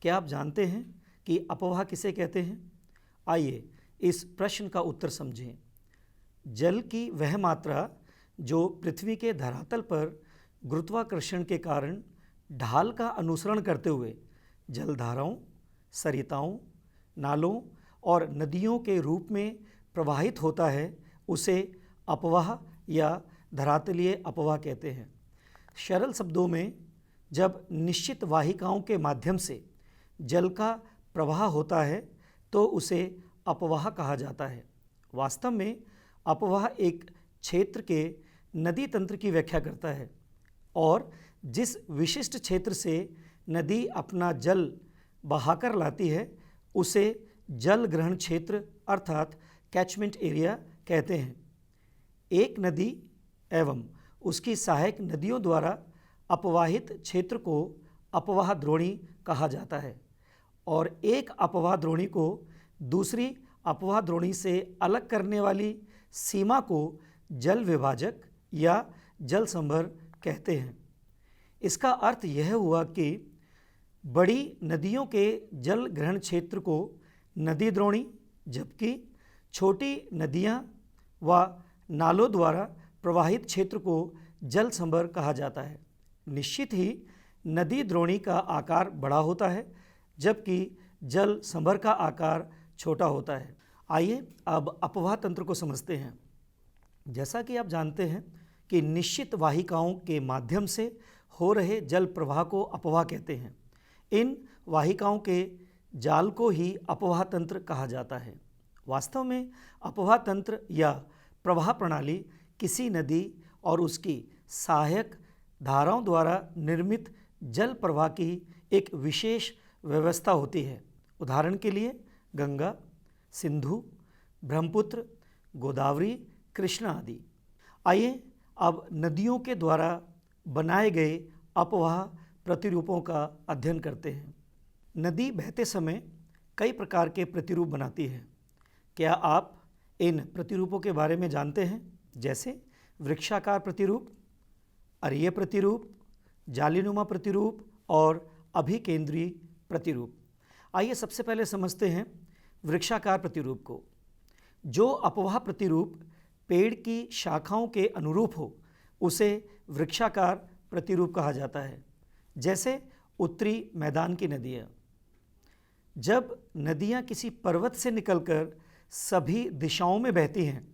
क्या आप जानते हैं कि अपवाह किसे कहते हैं? आइए इस प्रश्न का उत्तर समझें। जल की वह मात्रा जो पृथ्वी के धरातल पर गुरुत्वाकर्षण के कारण ढाल का अनुसरण करते हुए जलधाराओं, सरिताओं, नालों और नदियों के रूप में प्रवाहित होता है, उसे अपवाह या धरातलीय अपवाह कहते हैं। सरल शब्दों में, जब निश्चित वाहिकाओं के माध्यम से जल का प्रवाह होता है तो उसे अपवाह कहा जाता है। वास्तव में अपवाह एक क्षेत्र के नदी तंत्र की व्याख्या करता है और जिस विशिष्ट क्षेत्र से नदी अपना जल बहाकर लाती है उसे जल ग्रहण क्षेत्र अर्थात कैचमेंट एरिया कहते हैं। एक नदी एवं उसकी सहायक नदियों द्वारा अपवाहित क्षेत्र को अपवाह द्रोणी कहा जाता है और एक अपवाह द्रोणी को दूसरी अपवाह द्रोणी से अलग करने वाली सीमा को जल विभाजक या जल संभर कहते हैं। इसका अर्थ यह हुआ कि बड़ी नदियों के जल ग्रहण क्षेत्र को नदी द्रोणी, जबकि छोटी नदियां व नालों द्वारा प्रवाहित क्षेत्र को जल संभर कहा जाता है। निश्चित ही नदी द्रोणी का आकार बड़ा होता है जबकि जल संभर का आकार छोटा होता है। आइए अब अपवाह तंत्र को समझते हैं। जैसा कि आप जानते हैं कि निश्चित वाहिकाओं के माध्यम से हो रहे जल प्रवाह को अपवाह कहते हैं। इन वाहिकाओं के जाल को ही अपवाह तंत्र कहा जाता है। वास्तव में अपवाह तंत्र या प्रवाह प्रणाली किसी नदी और उसकी सहायक धाराओं द्वारा निर्मित जल प्रवाह की एक विशेष व्यवस्था होती है। उदाहरण के लिए गंगा, सिंधु, ब्रह्मपुत्र, गोदावरी, कृष्णा आदि। आइए अब नदियों के द्वारा बनाए गए अपवाह प्रतिरूपों का अध्ययन करते हैं। नदी बहते समय कई प्रकार के प्रतिरूप बनाती है। क्या आप इन प्रतिरूपों के बारे में जानते हैं? जैसे वृक्षाकार प्रतिरूप, अरीय प्रतिरूप, जालीनुमा प्रतिरूप और अभिकेंद्री प्रतिरूप। आइए सबसे पहले समझते हैं वृक्षाकार प्रतिरूप को। जो अपवाह प्रतिरूप पेड़ की शाखाओं के अनुरूप हो उसे वृक्षाकार प्रतिरूप कहा जाता है। जैसे उत्तरी मैदान की नदियाँ। जब नदियाँ किसी पर्वत से निकलकर सभी दिशाओं में बहती हैं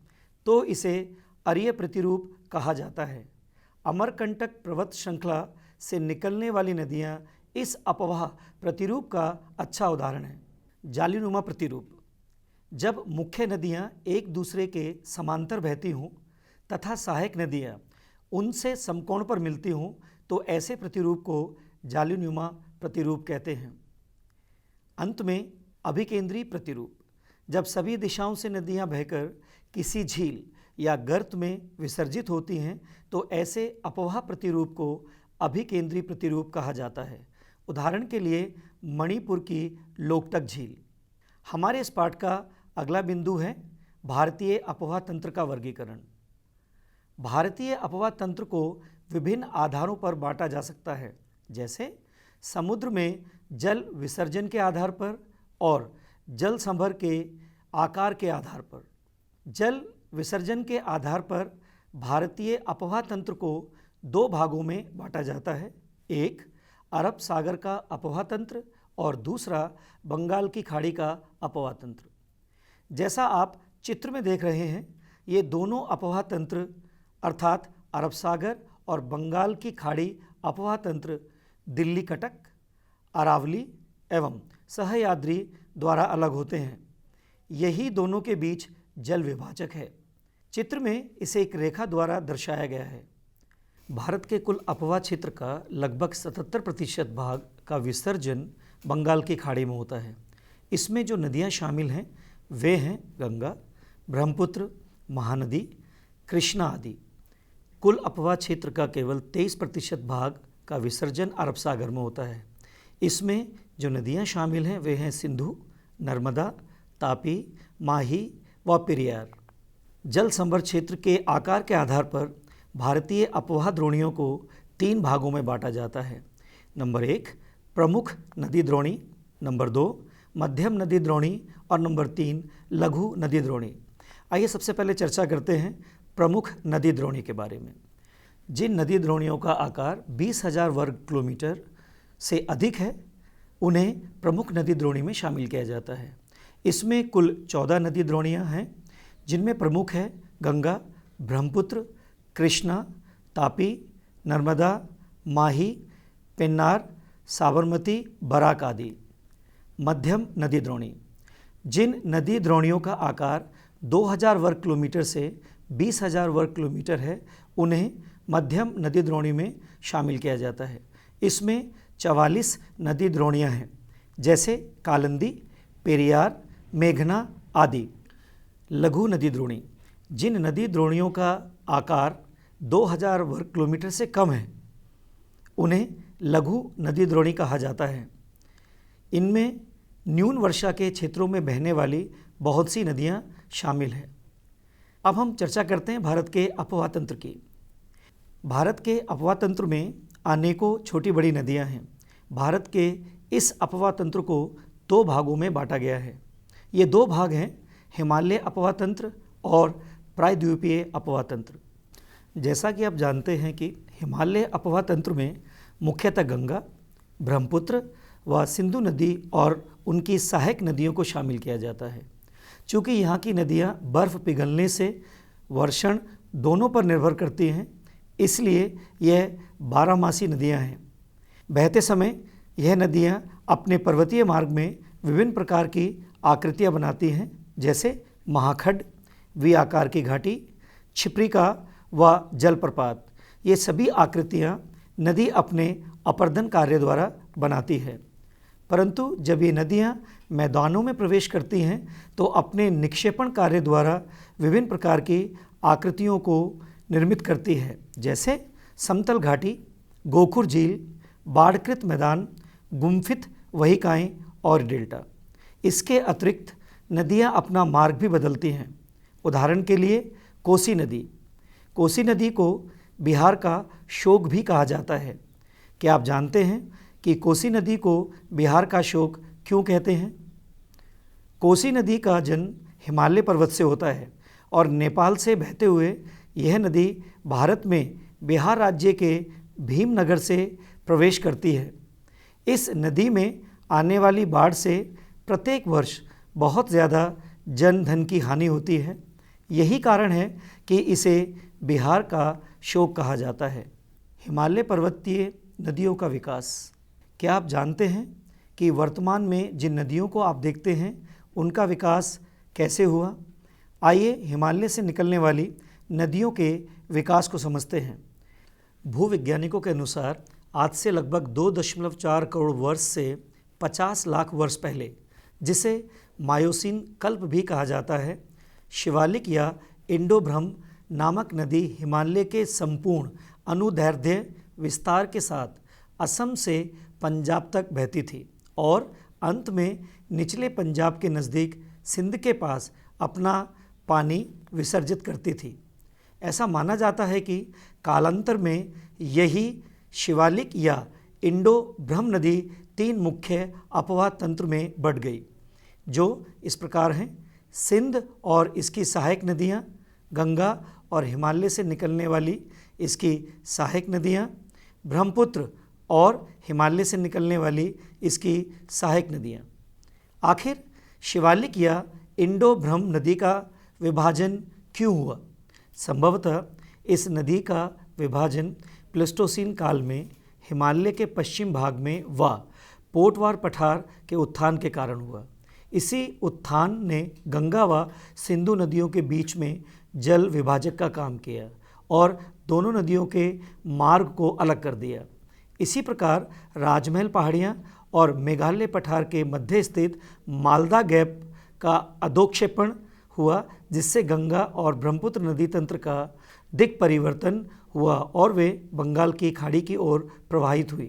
तो इसे अरीय प्रतिरूप कहा जाता है। अमरकंटक पर्वत श्रृंखला से निकलने वाली नदियाँ इस अपवाह प्रतिरूप का अच्छा उदाहरण है। जालीनुमा प्रतिरूप। जब मुख्य नदियाँ एक दूसरे के समांतर बहती हों तथा सहायक नदियाँ उनसे समकोण पर मिलती हों तो ऐसे प्रतिरूप को जालीनुमा प्रतिरूप कहते हैं। अंत में अभिकेंद्री प्रतिरूप। जब सभी दिशाओं से नदियाँ बहकर किसी झील या गर्त में विसर्जित होती हैं तो ऐसे अपवाह प्रतिरूप को अभिकेंद्री प्रतिरूप कहा जाता है। उदाहरण के लिए मणिपुर की लोकटक झील। हमारे इस पाठ का अगला बिंदु है भारतीय अपवाह तंत्र का वर्गीकरण। भारतीय अपवाह तंत्र को विभिन्न आधारों पर बांटा जा सकता है, जैसे समुद्र में जल विसर्जन के आधार पर और जल संभर के आकार के आधार पर। जल विसर्जन के आधार पर भारतीय अपवाह तंत्र को दो भागों में बांटा जाता है। एक अरब सागर का अपवाह तंत्र और दूसरा बंगाल की खाड़ी का अपवाह तंत्र। जैसा आप चित्र में देख रहे हैं, ये दोनों अपवाह तंत्र अर्थात अरब सागर और बंगाल की खाड़ी अपवाह तंत्र दिल्ली कटक, अरावली एवं सह्याद्री द्वारा अलग होते हैं। यही दोनों के बीच जल विभाजक है। चित्र में इसे एक रेखा द्वारा दर्शाया गया है। भारत के कुल अपवाह क्षेत्र का लगभग 77% भाग का विसर्जन बंगाल की खाड़ी में होता है। इसमें जो नदियाँ शामिल हैं वे हैं गंगा, ब्रह्मपुत्र, महानदी, कृष्णा आदि। कुल अपवाह क्षेत्र का केवल 23% भाग का विसर्जन अरब सागर में होता है। इसमें जो नदियाँ शामिल हैं वे हैं सिंधु, नर्मदा, तापी, माही व पेरियार। जल संभर क्षेत्र के आकार के आधार पर भारतीय अपवाह द्रोणियों को 3 भागों में बांटा जाता है। नंबर 1 प्रमुख नदी द्रोणी, नंबर 2 मध्यम नदी द्रोणी और नंबर 3 लघु नदी द्रोणी। आइए सबसे पहले चर्चा करते हैं प्रमुख नदी द्रोणी के बारे में। जिन नदी द्रोणियों का आकार 20,000 वर्ग किलोमीटर से अधिक है उन्हें प्रमुख नदी द्रोणी में शामिल किया जाता है। इसमें कुल 14 नदी द्रोणियाँ हैं, जिनमें प्रमुख है गंगा, ब्रह्मपुत्र, कृष्णा, तापी, नर्मदा, माही, पेन्नार, साबरमती, बराक आदि। मध्यम नदी द्रोणी, जिन नदी द्रोणियों का आकार 2000 वर्ग किलोमीटर से 20,000 वर्ग किलोमीटर है उन्हें मध्यम नदी द्रोणी में शामिल किया जाता है। इसमें 44 नदी द्रोणियाँ हैं, जैसे कालिंदी, पेरियार, मेघना आदि। लघु नदी द्रोणी, जिन नदी द्रोणियों का आकार 2000 वर्ग किलोमीटर से कम है उन्हें लघु नदी द्रोणी कहा जाता है। इनमें न्यून वर्षा के क्षेत्रों में बहने वाली बहुत सी नदियां शामिल हैं। अब हम चर्चा करते हैं भारत के अपवाह तंत्र की। भारत के अपवाह तंत्र में अनेकों छोटी बड़ी नदियां हैं। भारत के इस अपवाह तंत्र को 2 भागों में बांटा गया है। ये 2 भाग हैं, हिमालय अपवाह तंत्र और प्रायद्वीपीय अपवाह तंत्र। जैसा कि आप जानते हैं कि हिमालय अपवाह तंत्र में मुख्यतः गंगा, ब्रह्मपुत्र व सिंधु नदी और उनकी सहायक नदियों को शामिल किया जाता है। चूँकि यहाँ की नदियाँ बर्फ़ पिघलने से वर्षण दोनों पर निर्भर करती हैं, इसलिए यह 12मासी नदियाँ हैं। बहते समय यह नदियाँ अपने पर्वतीय मार्ग में विभिन्न प्रकार की आकृतियाँ बनाती हैं, जैसे महाखड्ड, वी आकार की घाटी, छिप्रिका व जलप्रपात। ये सभी आकृतियाँ नदी अपने अपर्दन कार्य द्वारा बनाती है। परंतु जब ये नदियाँ मैदानों में प्रवेश करती हैं तो अपने निक्षेपण कार्य द्वारा विभिन्न प्रकार की आकृतियों को निर्मित करती है, जैसे समतल घाटी, गोखुर झील, बाढ़कृत मैदान, गुम्फित वहिकाएँ और डेल्टा। इसके अतिरिक्त नदियाँ अपना मार्ग भी बदलती हैं। उदाहरण के लिए कोसी नदी। कोसी नदी को बिहार का शोक भी कहा जाता है। क्या आप जानते हैं कि कोसी नदी को बिहार का शोक क्यों कहते हैं? कोसी नदी का जन्म हिमालय पर्वत से होता है और नेपाल से बहते हुए यह नदी भारत में बिहार राज्य के भीमनगर से प्रवेश करती है। इस नदी में आने वाली बाढ़ से प्रत्येक वर्ष बहुत ज़्यादा जन धन की हानि होती है। यही कारण है कि इसे बिहार का शोक कहा जाता है। हिमालय पर्वतीय नदियों का विकास। क्या आप जानते हैं कि वर्तमान में जिन नदियों को आप देखते हैं उनका विकास कैसे हुआ? आइए हिमालय से निकलने वाली नदियों के विकास को समझते हैं। भूवैज्ञानिकों के अनुसार आज से लगभग 2.4 करोड़ वर्ष से 50 लाख वर्ष पहले, जिसे मायोसीन कल्प भी कहा जाता है, शिवालिक या इंडो-ब्रह्म नामक नदी हिमालय के संपूर्ण अनुदैर्ध्य विस्तार के साथ असम से पंजाब तक बहती थी और अंत में निचले पंजाब के नज़दीक सिंध के पास अपना पानी विसर्जित करती थी। ऐसा माना जाता है कि कालांतर में यही शिवालिक या इंडो ब्रह्म नदी 3 मुख्य अपवाह तंत्र में बढ़ गई, जो इस प्रकार हैं। सिंध और इसकी सहायक नदियाँ, गंगा और हिमालय से निकलने वाली इसकी सहायक नदियाँ, ब्रह्मपुत्र और हिमालय से निकलने वाली इसकी सहायक नदियाँ। आखिर शिवालिक या इंडो ब्रह्म नदी का विभाजन क्यों हुआ? संभवतः इस नदी का विभाजन प्लेस्टोसीन काल में हिमालय के पश्चिम भाग में व पोटवार पठार के उत्थान के कारण हुआ। इसी उत्थान ने गंगा व सिंधु नदियों के बीच में जल विभाजक का काम किया और दोनों नदियों के मार्ग को अलग कर दिया। इसी प्रकार राजमहल पहाड़ियाँ और मेघालय पठार के मध्य स्थित मालदा गैप का अधोक्षेपण हुआ, जिससे गंगा और ब्रह्मपुत्र नदी तंत्र का दिक् परिवर्तन हुआ और वे बंगाल की खाड़ी की ओर प्रवाहित हुई।